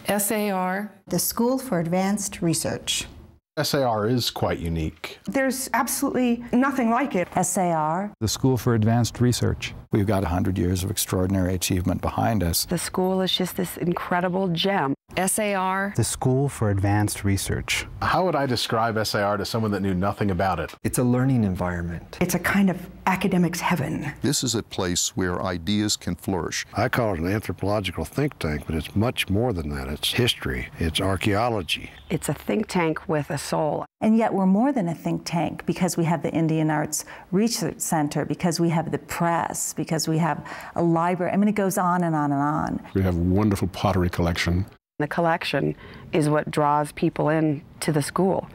SAR. The School for Advanced Research. SAR is quite unique. There's absolutely nothing like it. SAR. The School for Advanced Research. We've got 100 years of extraordinary achievement behind us. The school is just this incredible gem. SAR. The School for Advanced Research. How would I describe SAR to someone that knew nothing about it? It's a learning environment. It's a kind of academic's heaven. This is a place where ideas can flourish. I call it an anthropological think tank, but it's much more than that. It's history, it's archaeology. It's a think tank with a soul. And yet we're more than a think tank because we have the Indian Arts Research Center, because we have the press, because we have a library. I mean, it goes on and on and on. We have a wonderful pottery collection. The collection is what draws people in to the school.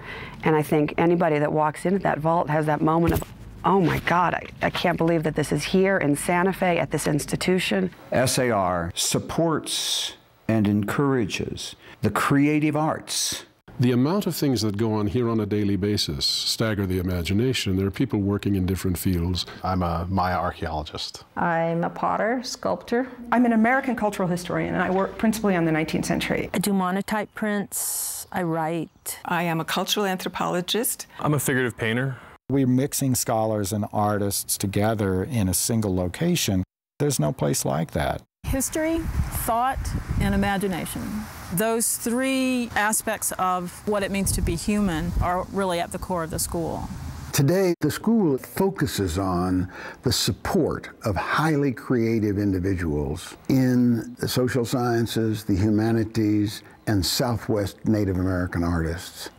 And I think anybody that walks into that vault has that moment of, oh my God, I can't believe that this is here in Santa Fe at this institution. SAR supports and encourages the creative arts. The amount of things that go on here on a daily basis stagger the imagination. There are people working in different fields. I'm a Maya archaeologist. I'm a potter, sculptor. I'm an American cultural historian, and I work principally on the 19th century. I do monotype prints. I write. I am a cultural anthropologist. I'm a figurative painter. We're mixing scholars and artists together in a single location. There's no place like that. History, thought, and imagination. Those three aspects of what it means to be human are really at the core of the school. Today, the school focuses on the support of highly creative individuals in the social sciences, the humanities, and Southwest Native American artists.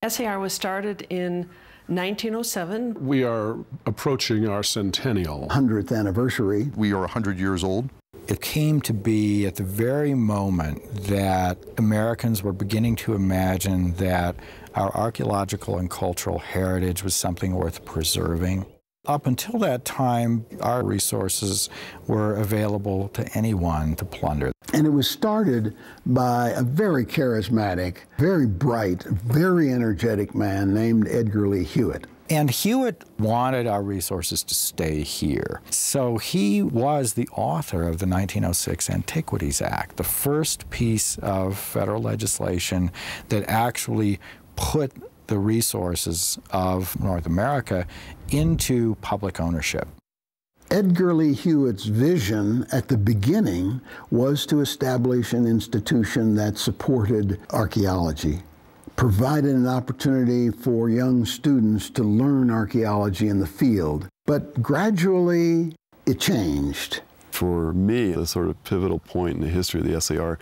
SAR was started in 1907. We are approaching our centennial. 100th anniversary. We are 100 years old. It came to be at the very moment that Americans were beginning to imagine that our archaeological and cultural heritage was something worth preserving. Up until that time, our resources were available to anyone to plunder. And it was started by a very charismatic, very bright, very energetic man named Edgar Lee Hewitt. And Hewitt wanted our resources to stay here. So he was the author of the 1906 Antiquities Act, the first piece of federal legislation that actually put the resources of North America into public ownership. Edgar Lee Hewitt's vision at the beginning was to establish an institution that supported archaeology, provided an opportunity for young students to learn archaeology in the field. But gradually, it changed. For me, the sort of pivotal point in the history of the SAR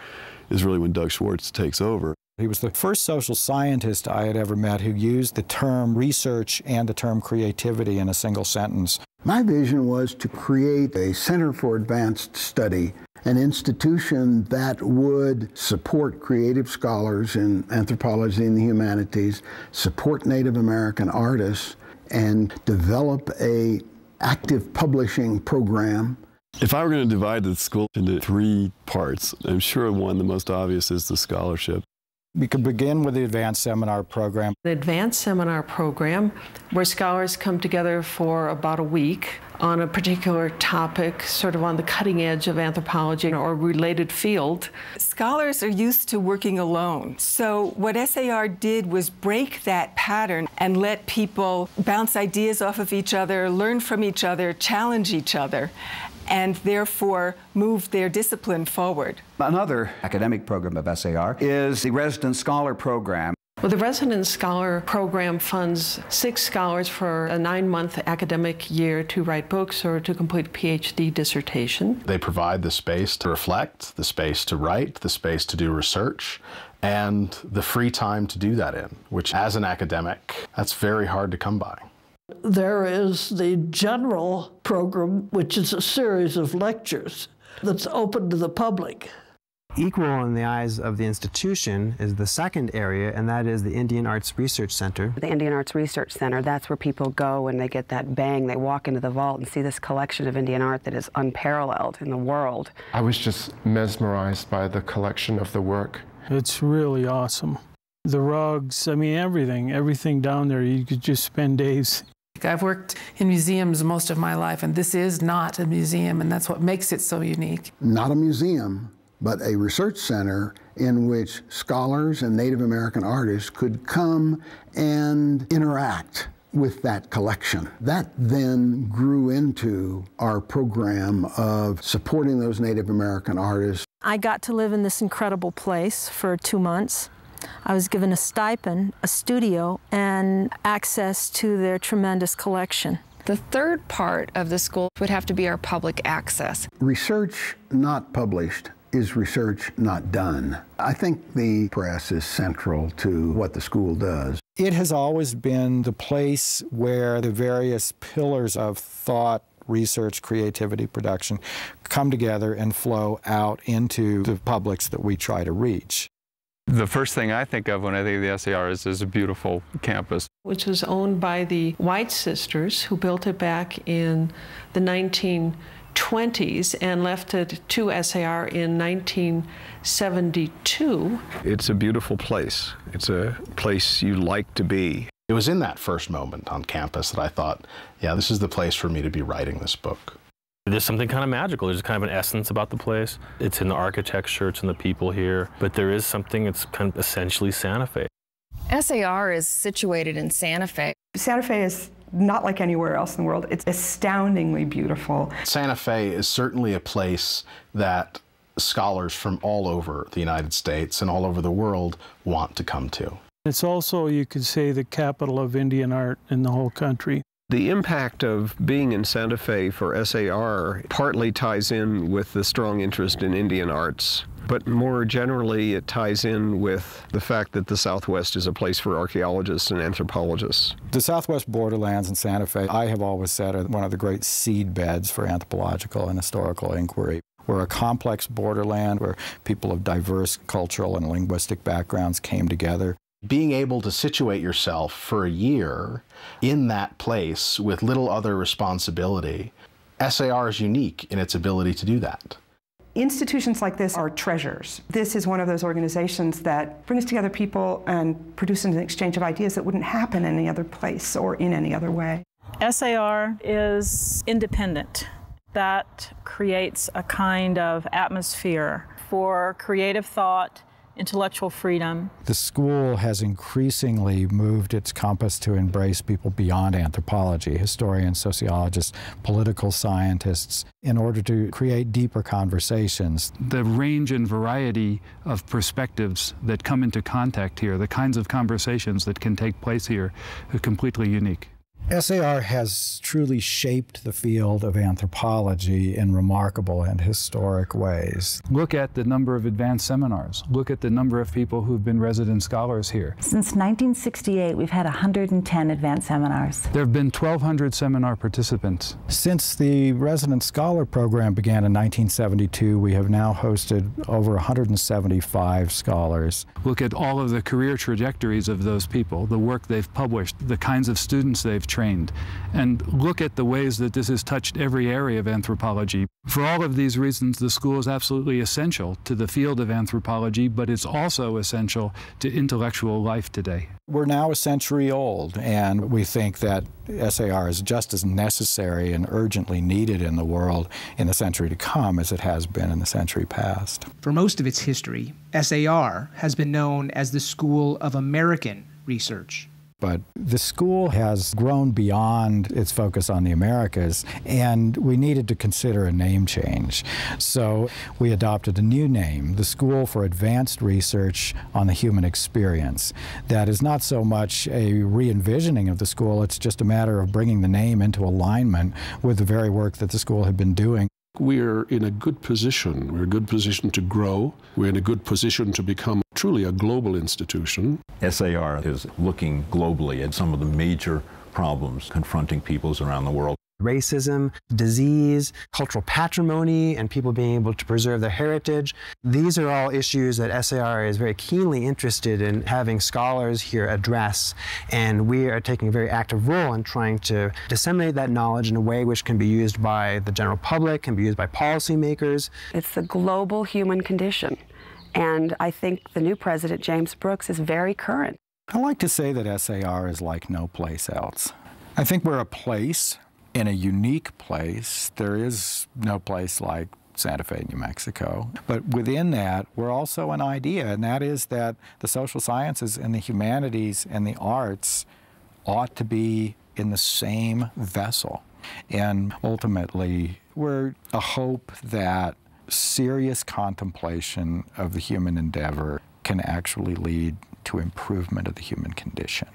is really when Doug Schwartz takes over. He was the first social scientist I had ever met who used the term research and the term creativity in a single sentence. My vision was to create a Center for Advanced Study, an institution that would support creative scholars in anthropology and the humanities, support Native American artists, and develop an active publishing program. If I were going to divide the school into three parts, I'm sure one, the most obvious, is the scholarship. We could begin with the Advanced Seminar Program. The Advanced Seminar Program, where scholars come together for about a week on a particular topic, sort of on the cutting edge of anthropology or a related field. Scholars are used to working alone. So what SAR did was break that pattern and let people bounce ideas off of each other, learn from each other, challenge each other, and therefore move their discipline forward. Another academic program of SAR is the Resident Scholar Program. Well, the Resident Scholar Program funds 6 scholars for a 9-month academic year to write books or to complete a PhD dissertation. They provide the space to reflect, the space to write, the space to do research, and the free time to do that in, which as an academic, that's very hard to come by. There is the general program, which is a series of lectures that's open to the public. Equal in the eyes of the institution is the second area, and that is the Indian Arts Research Center. The Indian Arts Research Center, that's where people go and they get that bang. They walk into the vault and see this collection of Indian art that is unparalleled in the world. I was just mesmerized by the collection of the work. It's really awesome. The rugs, I mean, everything down there, you could just spend days. I've worked in museums most of my life, and this is not a museum, and that's what makes it so unique. Not a museum, but a research center in which scholars and Native American artists could come and interact with that collection. That then grew into our program of supporting those Native American artists. I got to live in this incredible place for 2 months. I was given a stipend, a studio, and access to their tremendous collection. The third part of the school would have to be our public access. Research not published is research not done. I think the press is central to what the school does. It has always been the place where the various pillars of thought, research, creativity, production come together and flow out into the publics that we try to reach. The first thing I think of when I think of the SAR is a beautiful campus. Which was owned by the White sisters, who built it back in the 1920s and left it to SAR in 1972. It's a beautiful place. It's a place you like to be. It was in that first moment on campus that I thought, yeah, this is the place for me to be writing this book. There's something kind of magical. There's kind of an essence about the place. It's in the architecture, it's in the people here, but there is something that's kind of essentially Santa Fe. SAR is situated in Santa Fe. Santa Fe is not like anywhere else in the world. It's astoundingly beautiful. Santa Fe is certainly a place that scholars from all over the United States and all over the world want to come to. It's also, you could say, the capital of Indian art in the whole country. The impact of being in Santa Fe for SAR partly ties in with the strong interest in Indian arts, but more generally it ties in with the fact that the Southwest is a place for archaeologists and anthropologists. The Southwest borderlands in Santa Fe, I have always said, are one of the great seed beds for anthropological and historical inquiry. We're a complex borderland where people of diverse cultural and linguistic backgrounds came together. Being able to situate yourself for a year in that place with little other responsibility, SAR is unique in its ability to do that. Institutions like this are treasures. This is one of those organizations that brings together people and produces an exchange of ideas that wouldn't happen any other place or in any other way. SAR is independent. That creates a kind of atmosphere for creative thought, intellectual freedom. The school has increasingly moved its compass to embrace people beyond anthropology, historians, sociologists, political scientists, in order to create deeper conversations. The range and variety of perspectives that come into contact here, the kinds of conversations that can take place here, are completely unique. SAR has truly shaped the field of anthropology in remarkable and historic ways. Look at the number of advanced seminars. Look at the number of people who've been resident scholars here. Since 1968, we've had 110 advanced seminars. There have been 1,200 seminar participants. Since the resident scholar program began in 1972, we have now hosted over 175 scholars. Look at all of the career trajectories of those people, the work they've published, the kinds of students they've trained, and look at the ways that this has touched every area of anthropology. For all of these reasons, the school is absolutely essential to the field of anthropology, but it's also essential to intellectual life today. We're now a century old, and we think that SAR is just as necessary and urgently needed in the world in the century to come as it has been in the century past. For most of its history, SAR has been known as the School of American Research. But the school has grown beyond its focus on the Americas, and we needed to consider a name change. So we adopted a new name, the School for Advanced Research on the Human Experience. That is not so much a re-envisioning of the school, it's just a matter of bringing the name into alignment with the very work that the school had been doing. We're in a good position. We're in a good position to grow. We're in a good position to become truly a global institution. SAR is looking globally at some of the major problems confronting peoples around the world. Racism, disease, cultural patrimony, and people being able to preserve their heritage. These are all issues that SAR is very keenly interested in having scholars here address, and we are taking a very active role in trying to disseminate that knowledge in a way which can be used by the general public, can be used by policymakers. It's the global human condition, and I think the new president, James Brooks, is very current. I like to say that SAR is like no place else. I think we're a place, in a unique place. There is no place like Santa Fe, New Mexico. But within that, we're also an idea, and that is that the social sciences and the humanities and the arts ought to be in the same vessel. And ultimately, we're a hope that serious contemplation of the human endeavor can actually lead to improvement of the human condition.